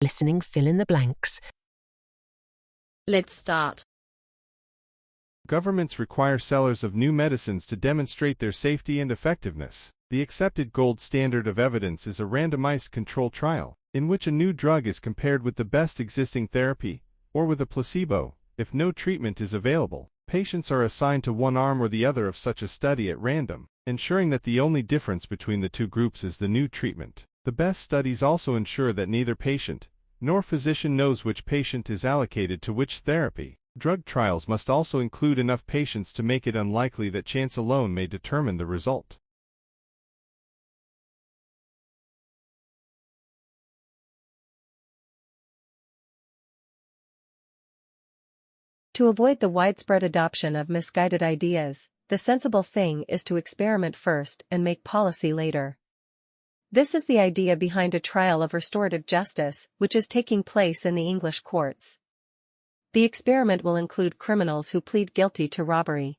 Listening, fill in the blanks. Let's start. Governments require sellers of new medicines to demonstrate their safety and effectiveness. The accepted gold standard of evidence is a randomized control trial, in which a new drug is compared with the best existing therapy, or with a placebo. If no treatment is available, patients are assigned to one arm or the other of such a study at random, ensuring that the only difference between the two groups is the new treatment. The best studies also ensure that neither patient nor physician knows which patient is allocated to which therapy. Drug trials must also include enough patients to make it unlikely that chance alone may determine the result. To avoid the widespread adoption of misguided ideas, the sensible thing is to experiment first and make policy later. This is the idea behind a trial of restorative justice, which is taking place in the English courts. The experiment will include criminals who plead guilty to robbery.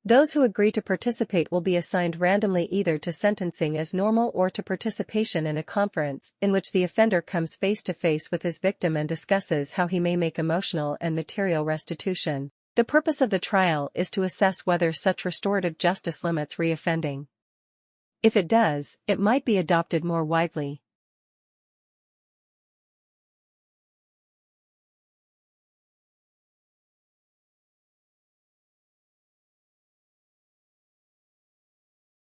Those who agree to participate will be assigned randomly either to sentencing as normal or to participation in a conference, in which the offender comes face to face with his victim and discusses how he may make emotional and material restitution. The purpose of the trial is to assess whether such restorative justice limits reoffending. If it does, it might be adopted more widely.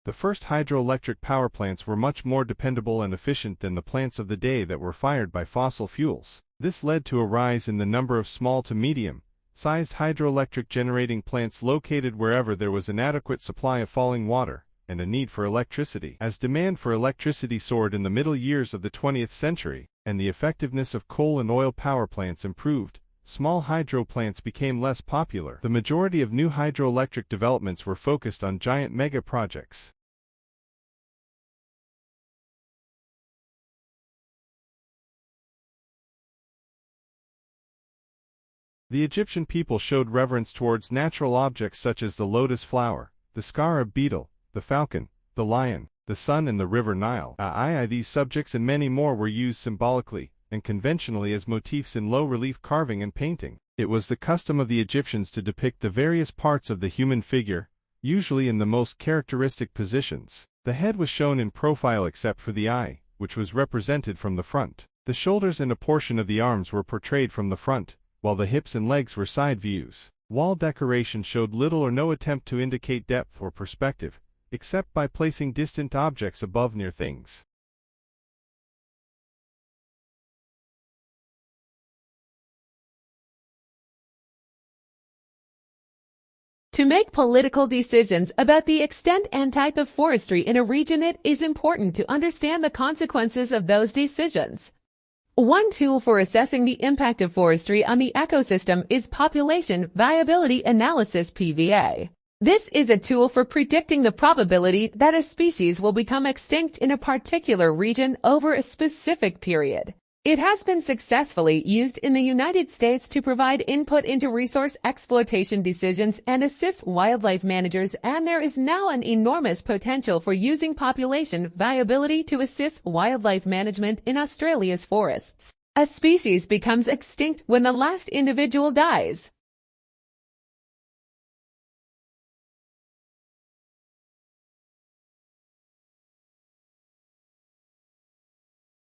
The first hydroelectric power plants were much more dependable and efficient than the plants of the day that were fired by fossil fuels. This led to a rise in the number of small to medium-sized hydroelectric generating plants located wherever there was an adequate supply of falling water, and a need for electricity. As demand for electricity soared in the middle years of the 20th century, and the effectiveness of coal and oil power plants improved, small hydro plants became less popular. The majority of new hydroelectric developments were focused on giant mega projects. The Egyptian people showed reverence towards natural objects such as the lotus flower, the scarab beetle, the falcon, the lion, the sun and the river Nile. These subjects and many more were used symbolically and conventionally as motifs in low-relief carving and painting. It was the custom of the Egyptians to depict the various parts of the human figure, usually in the most characteristic positions. The head was shown in profile except for the eye, which was represented from the front. The shoulders and a portion of the arms were portrayed from the front, while the hips and legs were side views. Wall decoration showed little or no attempt to indicate depth or perspective, except by placing distant objects above near things. To make political decisions about the extent and type of forestry in a region, it is important to understand the consequences of those decisions. One tool for assessing the impact of forestry on the ecosystem is population viability analysis (PVA). This is a tool for predicting the probability that a species will become extinct in a particular region over a specific period. It has been successfully used in the United States to provide input into resource exploitation decisions and assist wildlife managers, and there is now an enormous potential for using population viability to assist wildlife management in Australia's forests. A species becomes extinct when the last individual dies.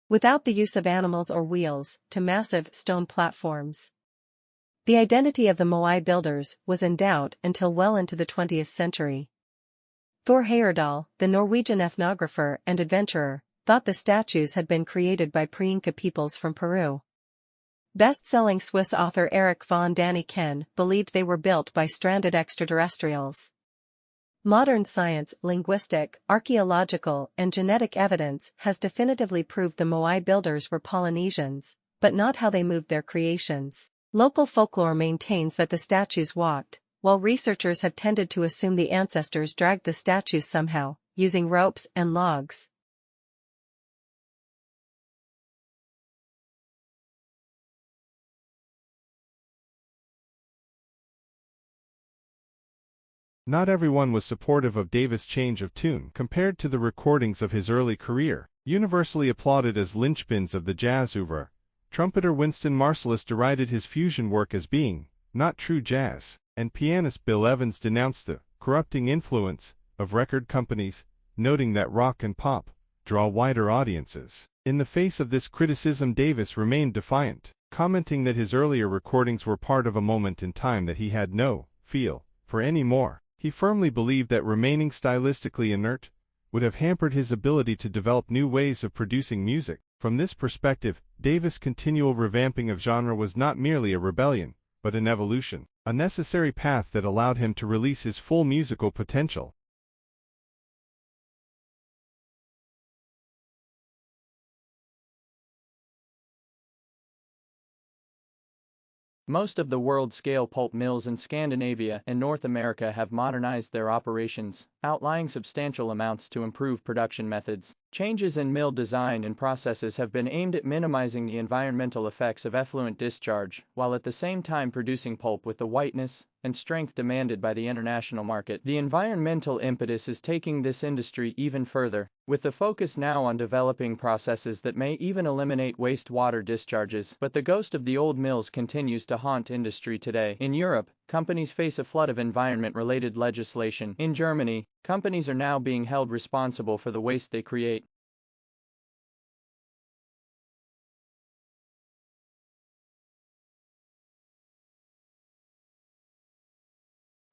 Without the use of animals or wheels, to massive stone platforms. The identity of the Moai builders was in doubt until well into the 20th century. Thor Heyerdahl, the Norwegian ethnographer and adventurer, thought the statues had been created by pre-Inca peoples from Peru. Best-selling Swiss author Erich von Däniken believed they were built by stranded extraterrestrials. Modern science, linguistic, archaeological, and genetic evidence has definitively proved the Moai builders were Polynesians, but not how they moved their creations. Local folklore maintains that the statues walked, while researchers have tended to assume the ancestors dragged the statues somehow, using ropes and logs. Not everyone was supportive of Davis' change of tune compared to the recordings of his early career. Universally applauded as linchpins of the jazz oeuvre, Trumpeter Winston Marsalis derided his fusion work as being not true jazz, and pianist Bill Evans denounced the corrupting influence of record companies, noting that rock and pop draw wider audiences. In the face of this criticism, Davis remained defiant, commenting that his earlier recordings were part of a moment in time that he had no feel for anymore. He firmly believed that remaining stylistically inert would have hampered his ability to develop new ways of producing music. From this perspective, Davis' continual revamping of genre was not merely a rebellion, but an evolution, a necessary path that allowed him to release his full musical potential. Most of the world-scale pulp mills in Scandinavia and North America have modernized their operations, outlaying substantial amounts to improve production methods. Changes in mill design and processes have been aimed at minimizing the environmental effects of effluent discharge, while at the same time producing pulp with the whiteness and strength demanded by the international market. The environmental impetus is taking this industry even further, with the focus now on developing processes that may even eliminate wastewater discharges. But the ghost of the old mills continues to haunt industry today. In Europe, companies face a flood of environment-related legislation. In Germany, companies are now being held responsible for the waste they create.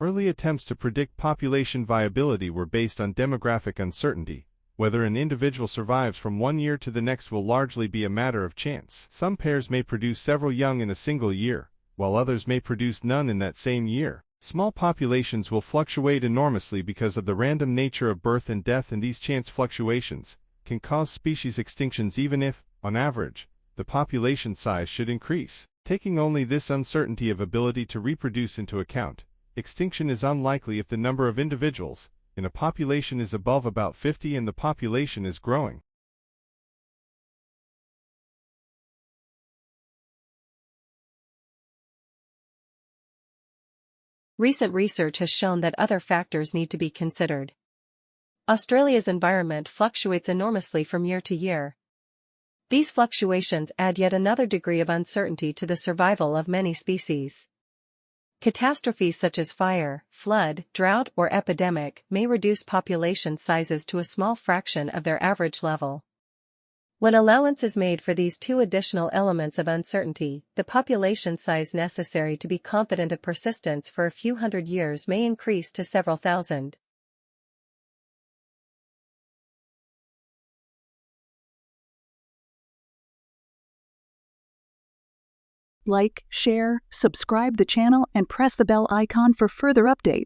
Early attempts to predict population viability were based on demographic uncertainty. Whether an individual survives from one year to the next will largely be a matter of chance. Some pairs may produce several young in a single year, while others may produce none in that same year. Small populations will fluctuate enormously because of the random nature of birth and death, and these chance fluctuations can cause species extinctions even if, on average, the population size should increase. Taking only this uncertainty of ability to reproduce into account, extinction is unlikely if the number of individuals in a population is above about 50 and the population is growing. Recent research has shown that other factors need to be considered. Australia's environment fluctuates enormously from year to year. These fluctuations add yet another degree of uncertainty to the survival of many species. Catastrophes such as fire, flood, drought, or epidemic may reduce population sizes to a small fraction of their average level. When allowance is made for these two additional elements of uncertainty, the population size necessary to be confident of persistence for a few hundred years may increase to several thousand. Like, share, subscribe the channel, and press the bell icon for further updates.